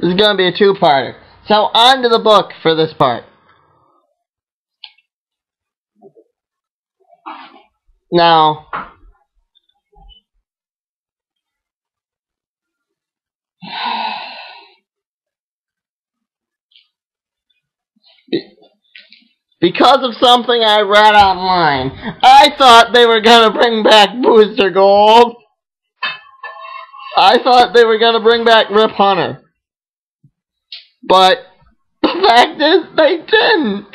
This is going to be a two-parter. So on to the book for this part. Now, because of something I read online, I thought they were going to bring back Booster Gold. I thought they were going to bring back Rip Hunter. But the fact is, they didn't.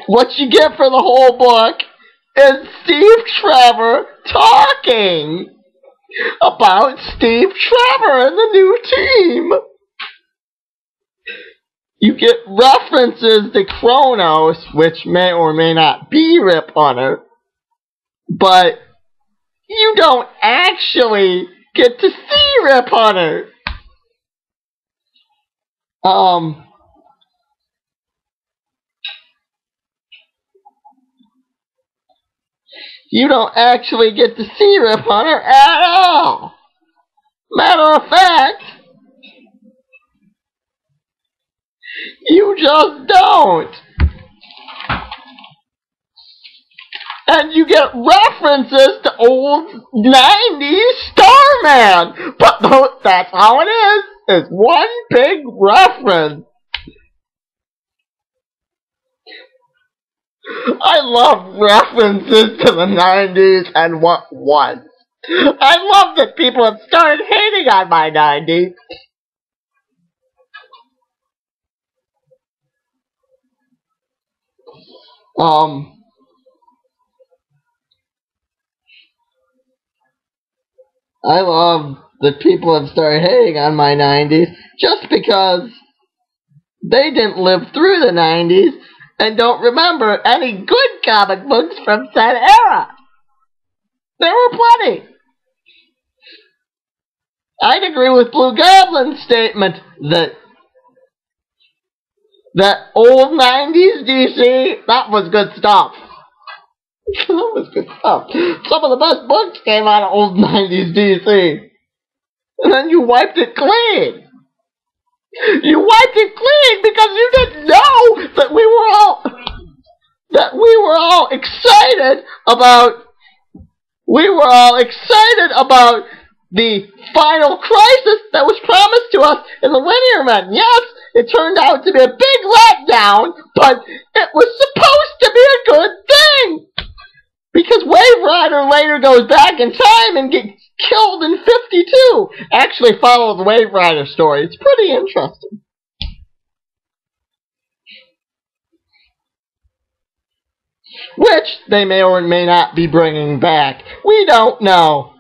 What you get for the whole book is Steve Trevor talking about Steve Trevor and the new team. You get references to Kronos, which may or may not be Rip Hunter, but you don't actually get to see Rip Hunter. You don't actually get to see Rip Hunter at all. Matter of fact, you just don't. And you get references to old 90s Starman. But that's how it is. It's one big reference. I love references to the 90s and what was. I love that people have started hating on my 90s. I love that people have started hating on my 90s just because they didn't live through the 90s and don't remember any good comic books from that era. There were plenty. I'd agree with Blue Goblin's statement that old 90s DC, that was good stuff. That was good stuff. Some of the best books came out of old 90s DC. And then you wiped it clean. You wiped it clean because you didn't know that we were all excited about the final crisis that was promised to us in the Linear Men. Yes, it turned out to be a big letdown, but it was supposed to be a good thing. Because Wave Rider later goes back in time and gets killed in 52. Actually follow the Wave Rider story. It's pretty interesting. Which they may or may not be bringing back. We don't know.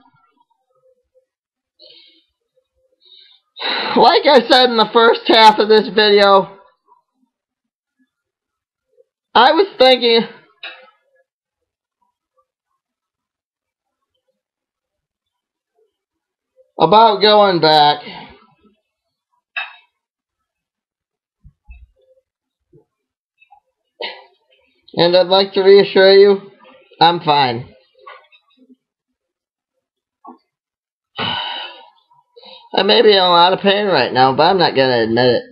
Like I said in the first half of this video, I was thinking about going back. And I'd like to reassure you, I'm fine. I may be in a lot of pain right now, but I'm not going to admit it.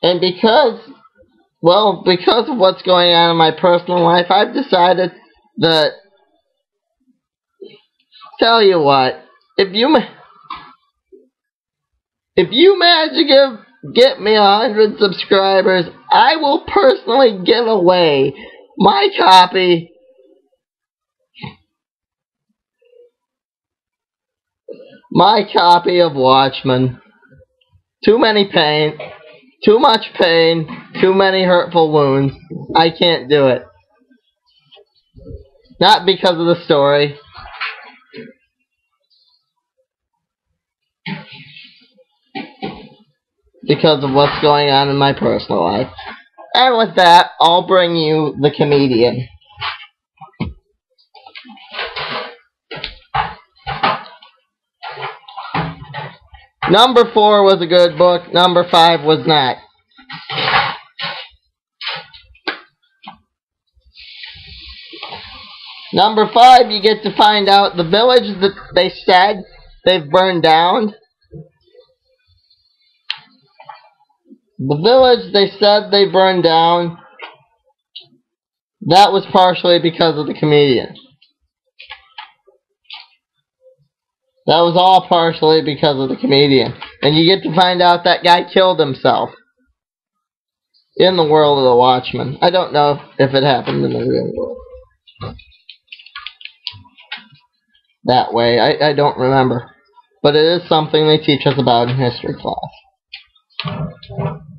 And because of what's going on in my personal life, I've decided that, tell you what, if you manage to get me 100 subscribers, I will personally give away my copy of Watchmen. Too much pain, too many hurtful wounds. I can't do it. Not because of the story. Because of what's going on in my personal life. And with that, I'll bring you The Comedian. Number 4 was a good book. Number 5 was not. Number 5, you get to find out the village that they said they've burned down. The village they said they burned down, that was partially because of the comedian. That was all partially because of the comedian. And you get to find out that guy killed himself in the world of the Watchmen. I don't know if it happened in the real world that way. I don't remember. But it is something they teach us about in history class.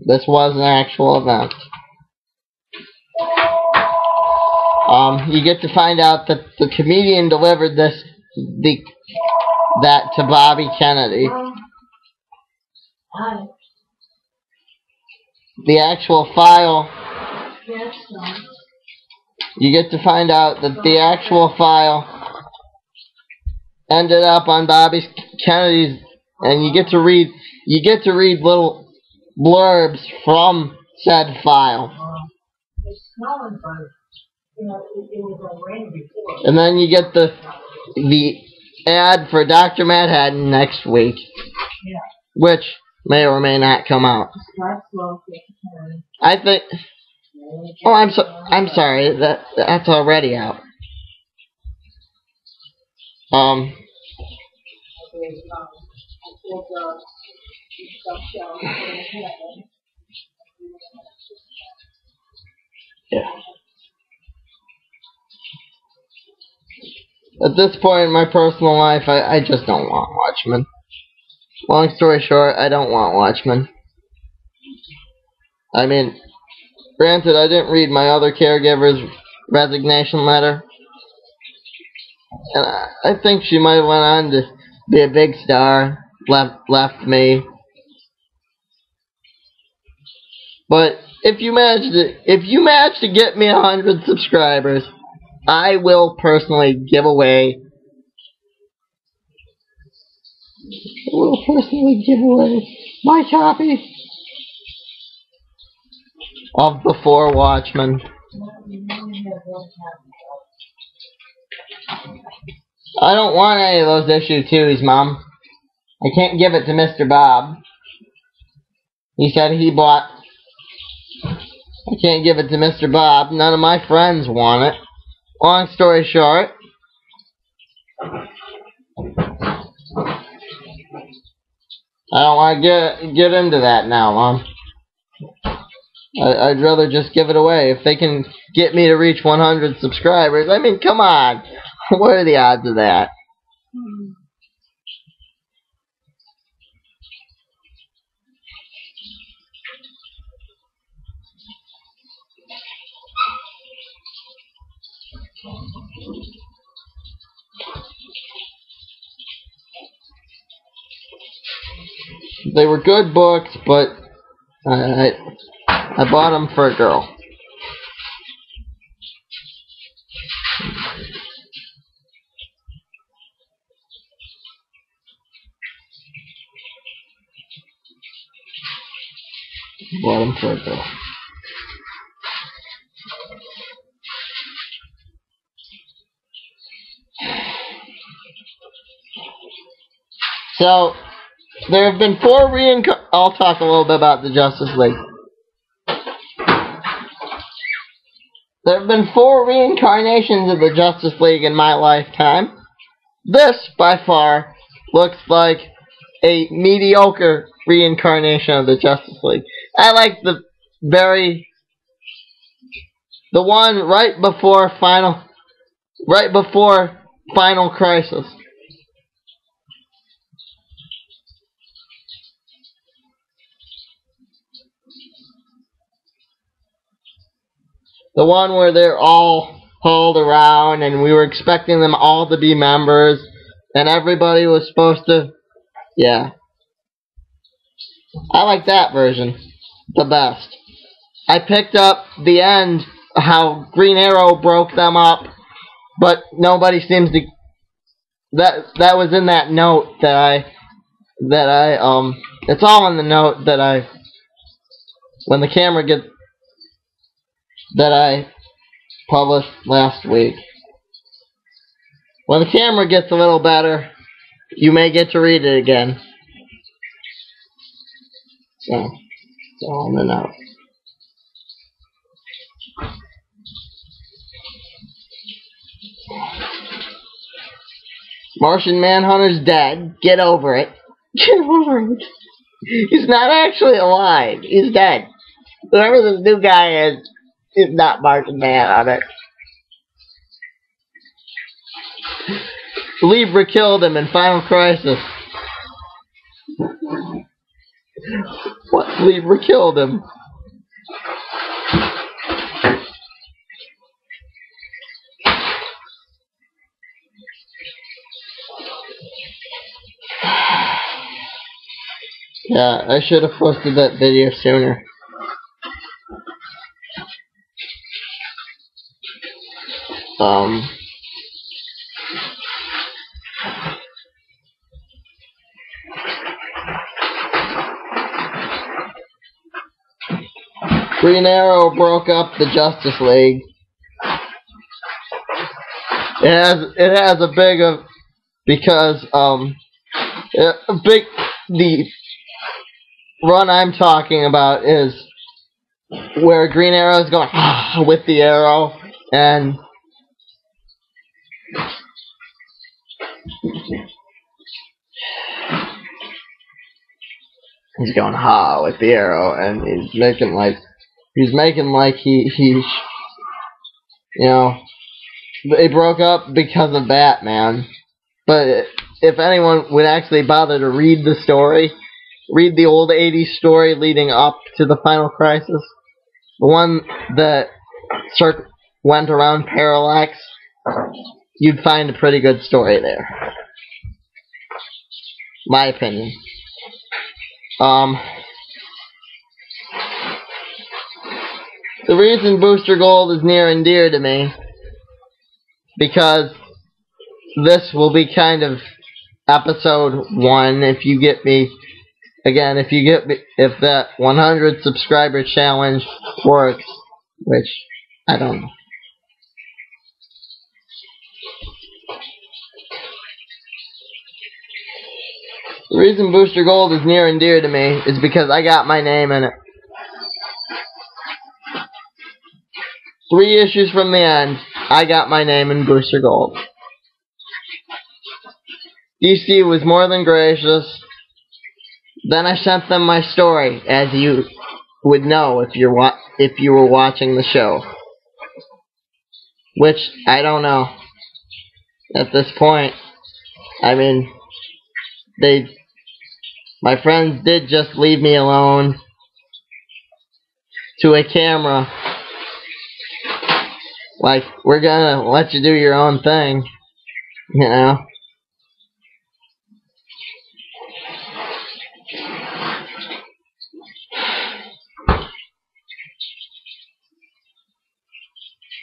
This was an actual event. You get to find out that the comedian delivered that to Bobby Kennedy. The actual file, you get to find out that the actual file ended up on Bobby Kennedy's, and you get to read little blurbs from said file. And then you get the ad for Dr. Mad Haddon next week, which may or may not come out. I think. Oh, I'm sorry. That's already out. Yeah. At this point in my personal life, I just don't want Watchmen. Long story short, I don't want Watchmen. I mean, granted, I didn't read my other caregiver's resignation letter. And I think she might have went on to be a big star, left me. But if you manage to get me 100 subscribers, I will personally give away my copy of the 4 Watchmen. I don't want any of those issue 2s, Mom. I can't give it to Mr. Bob. He said he bought. I can't give it to Mr. Bob. None of my friends want it. Long story short, I don't want to get into that now, Mom. I'd rather just give it away. If they can get me to reach 100 subscribers, I mean, come on. What are the odds of that? They were good books, but I bought them for a girl. Bought them for a girl. So, there have been 4 I'll talk a little bit about the Justice League. There have been 4 reincarnations of the Justice League in my lifetime. This, by far, looks like a mediocre reincarnation of the Justice League. I like the one right before Final Crisis. The one where they're all hauled around and we were expecting them all to be members and everybody was supposed to... Yeah. I like that version the best. I picked up the end, how Green Arrow broke them up, but nobody seems to... That was in that note that I it's all in the note that when the camera gets... that I published last week. when the camera gets a little better, you may get to read it again. So, it's all in the note. Martian Manhunter's dead. Get over it. Get over it. He's not actually alive. He's dead. Whoever this new guy is not Martian Manhunter. Libra killed him in Final Crisis. What? Libra killed him. Yeah, I should have posted that video sooner. Green Arrow broke up the Justice League. It has a big of because the run I'm talking about is where Green Arrow is going with the arrow, and he's going with the arrow, and he's making like he's you know, they broke up because of Batman. But if anyone would actually bother to read the story, read the old 80s story leading up to the Final Crisis, the one that went around Parallax, you'd find a pretty good story there. My opinion. The reason Booster Gold is near and dear to me, because this will be kind of episode 1 if you get me. Again, if that 100 subscriber challenge works, which I don't know. The reason Booster Gold is near and dear to me is because I got my name in it. 3 issues from the end, I got my name in Booster Gold. DC was more than gracious. Then I sent them my story, as you would know if you were watching the show. Which, I don't know. At this point, I mean, my friends did just leave me alone to a camera. Like, we're gonna let you do your own thing, you know?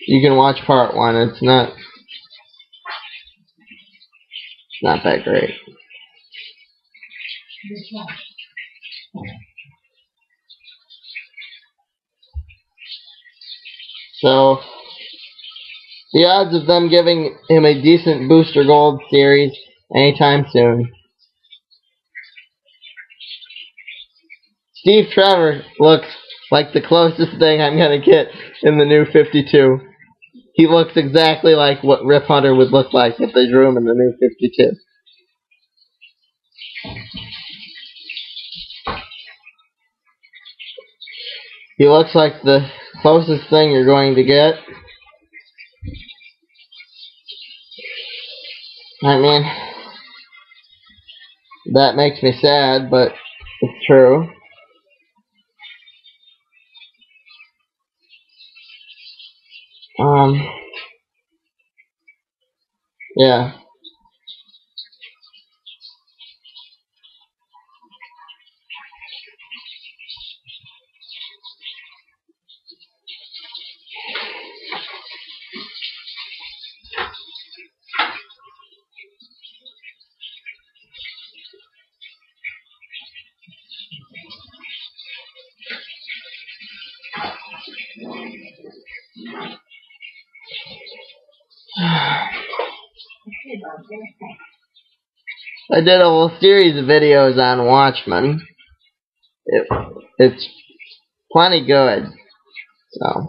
You can watch part 1. It's not that great. So, the odds of them giving him a decent Booster Gold series anytime soon. Steve Trevor looks like the closest thing I'm gonna get in the new 52. He looks exactly like what Rip Hunter would look like if they drew him in the new 52. He looks like the closest thing you're going to get. I mean, that makes me sad, but it's true. Yeah. I did a whole series of videos on Watchmen. It's plenty good. So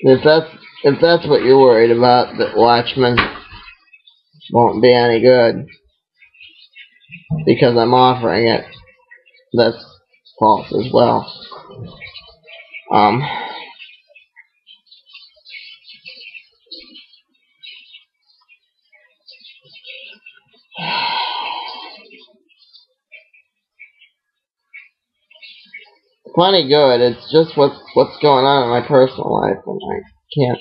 if that's what you're worried about, that Watchmen won't be any good because I'm offering it, that's false as well. Plenty good. It's just what's going on in my personal life, and I can't.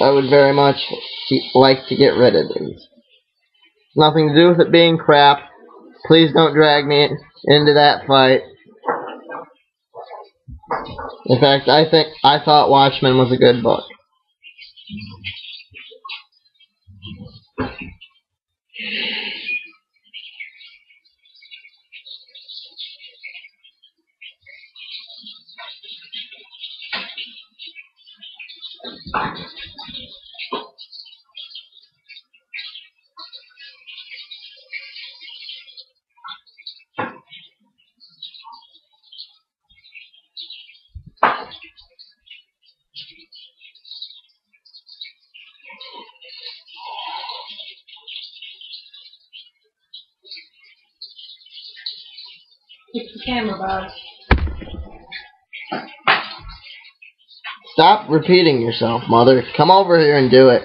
I would very much like to get rid of these. Nothing to do with it being crap. Please don't drag me into that fight. In fact, I thought Watchmen was a good book. Keep the camera, Bob. Stop repeating yourself, Mother. Come over here and do it.